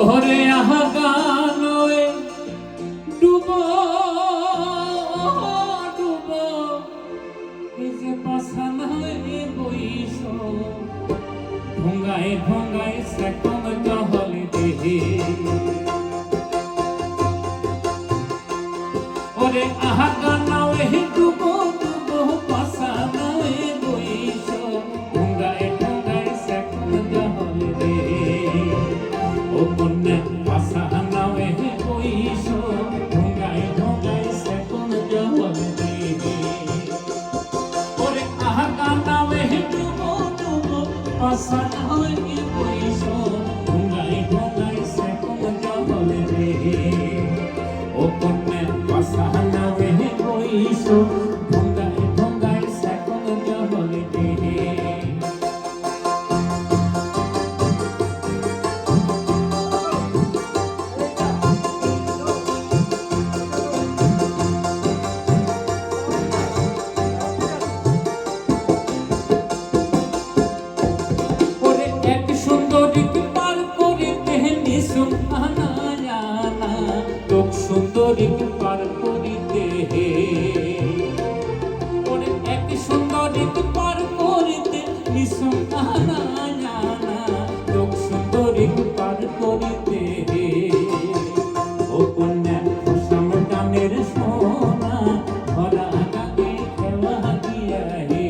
ওরে আহা গানয়ে ডুবো ডুবো এই যে পাছানায় বইস ভঙ্গায় ভঙ্গায় সেকম জহল দেহে ওরে আহা গানয়ে ডুবো ডুবো পাছানায় বইস ভঙ্গায় ভঙ্গায় সেকম জহল দেহে ও মনে পাছানায় বইস ভঙ্গায় ভঙ্গায় সেকম জহল দেহে ওরে আহা গানয়ে ডুবো ডুবো পাছানায় বইস ভঙ্গায় ভঙ্গায় সেকম জহল দেহে ও মনে পাছানায় বইস ভঙ্গায় ভঙ্গায় সেকম জহল দেহে সুন্দরীকে পার করিতে ওরে এক সুন্দরীকে পার করিতে নিঃসন্তানা জানা লোক সুন্দরীকে পার করিতে ও কন্যা সমদানের সোনা ভরা গানে খেলা দিয়া হে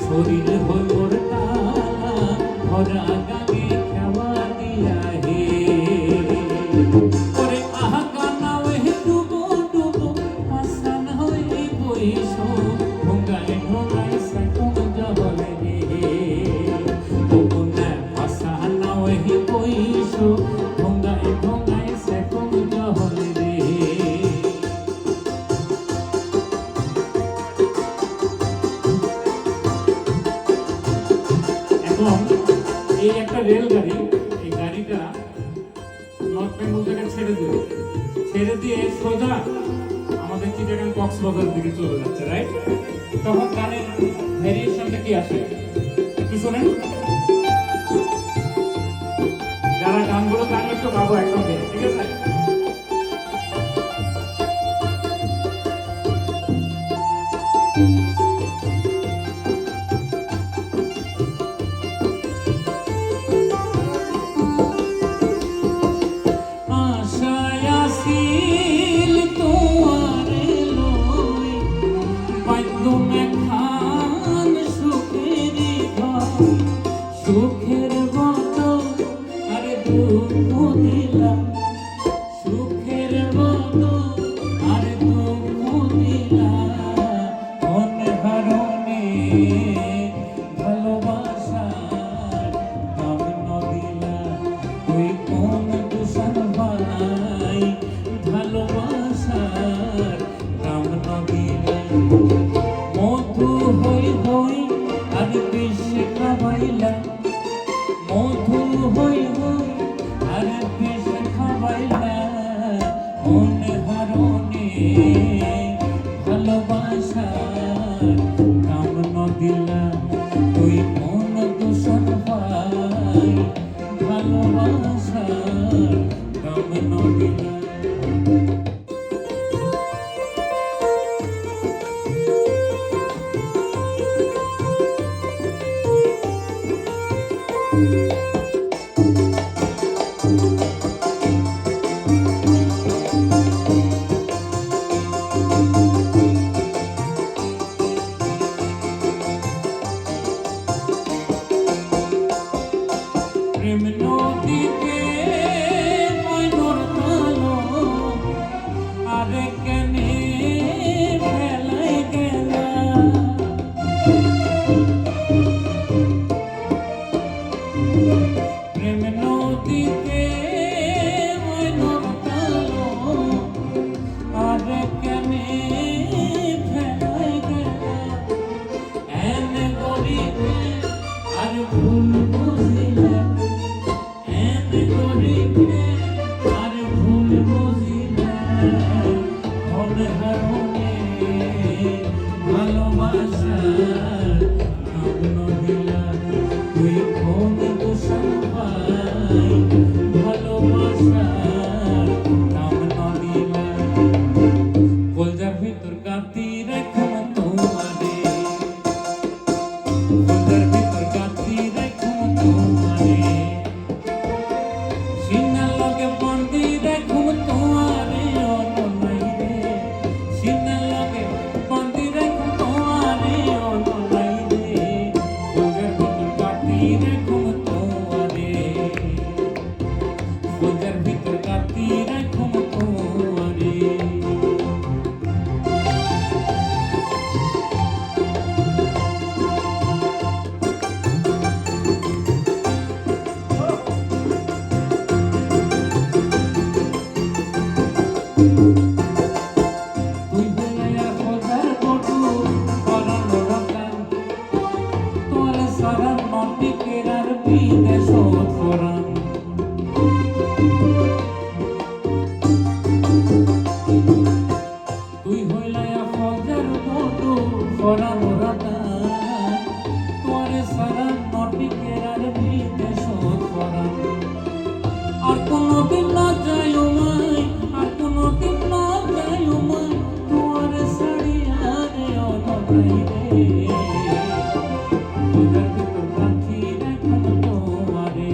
শরীর হল মোর কালা ভরা গানে খেওয়া দিয়া হে ওরে আহা গানয়ে ডুবো ডুবো পাছানায় বইস ভঙ্গায় ভঙ্গায় সেকম জহল দেহে ও কন্যা পাছানায় বইস ভঙ্গায় ভঙ্গায় সেকম জহল দেহে এই একটা রেলগাড়ি এই গাড়িটা নর্থ বেঙ্গল থেকে ছেড়ে দিয়ে সোজা আমাদের চিটাগাং কক্সবাজার দিকে চলে যাচ্ছে রাইট তখন গানের ভ্যারিয়েশনটা কি আসে একটু শোনেন যারা গানগুলো গান একটু গাবো একসঙ্গে ঠিক আছে সুখের মতো আরে দুঃখ দিলাম সুখের মতো আরে দুঃখ দিলাম মনে হারণে ভালোবাসার দাম নদিলা তুই কোন দূষণ বানাই ভালোবাসার দাম নদিলা মধু হই হই আমি বিশ্বে খাবাইলা মধু হই হই আর বেশ ভালোবাসার দাম নদিলা। প্রেম নদীতে ময়ূর কালো আরে কেনে ফেলাই গেলা। প্রেম নদীতে ময়ূর কালো আরে কেনে ফেলাই গেলা। এনে গরিবে আর ভুল বুঝিলে, এনে গরিবে আর ভুল বুঝিলে, মনে হারুনে ভালোবাসার নাম নদিলা। তুই কোন দোষণ পাই ভালোবাসার নাম নদিলা। কলজার ভিতর কাতি রেখো তোমারে, কলজার ভিতর কাতি রেখো তোমারে, সিনার লগে বন্দি রেখো তোমারে অনলাই রে। সিনার লগে বন্দি রেখো তোমারে অনলাই রে। কলজার ভিতর কাতি রেখো তোমারে, কলজার ভিতর কাতি রেখো তোমারে। তুই বেলায়া খোঁজার বটু পরানো রাখান, তোর সারা নটিকের আর বিদেশ ফরান। তুই হইলায়া খোঁজার বটু পরানো রাখান, তোর সারা নটিকের আর বিদেশ ফরান। আর কোনদিন না যাই মাই, আর কোনদিন না যাই মাই, তোর ছাড়িয়া রে অনলাই রে। কলজার ভিতর পাখি রেখো তোমারে,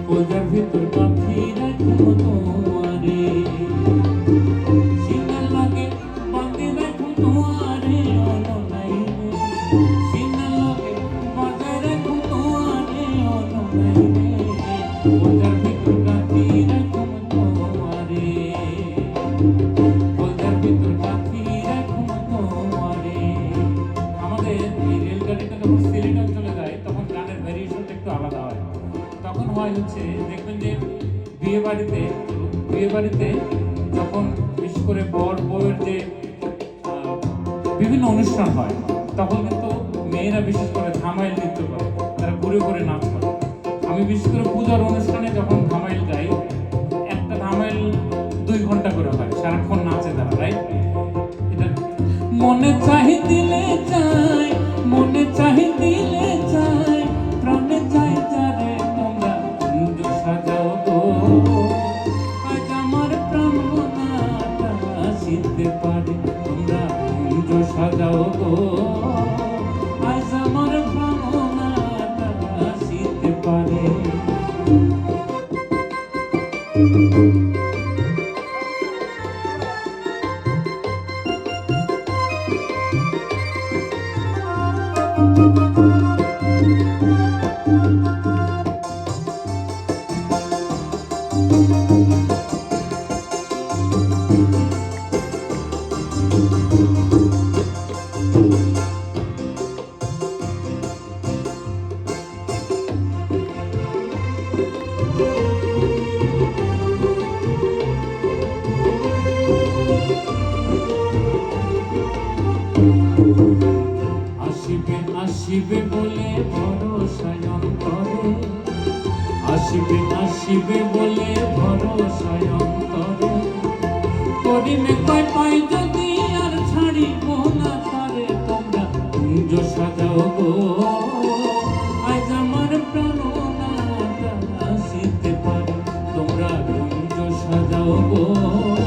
কলজার ভিতর পাখি রেখো তোমারে, সিনার লগে বাঁধি রেখো তোমারে অনলাই রে। সিনার লগে বাঁধি রেখো তোমারে অনলাই রে। কলজার ভিতর কাতি রেখো তোমারে, কলজার ভিতর কাতি রেখো তোমারে। আমাদের এই রেলগাড়িটা যখন সিলেট অঞ্চলে যায় তখন গানের ভ্যারিয়েশনটা একটু আলাদা হয়। তখন হয় হচ্ছে দেখবেন যে বিয়ে বাড়িতে যখন বিশেষ করে বর বউয়ের যে বিভিন্ন অনুষ্ঠান হয় তখন কিন্তু মেয়েরা বিশেষ করে ধামাইল নৃত্য করে, তারা ঘুরে ঘুরে নাচ করে। আমি বিশেষ করে পূজার অনুষ্ঠানে যখন ধামাইল গাই, একটা ধামাইল 2 ঘন্টা করে হয়, সারাক্ষণ নাচে তারা, রাইট? এটা মনে চাহি দিলে চাই, মনে চাহি দিলে চাই, প্রাণে চাই যারে তোমরা কুঞ্জ সাজাও গো। আজ আমার প্রাণনাটা আসিতে পারে, তোমরা কুঞ্জ সাজাও গো। আজ আমার প্রাণনাটা আসিতে পারে। আসিবে আসিবে বলে ভরসায় অন্তরে, আসিবে আসিবে বলে ভরসায় অন্তরে, করিমে কয় পাই যদি আর ছাড়িব না তারে, তোমরা কুঞ্জ সাজাও গো। আজ আমার প্রাণনা সাজাও গো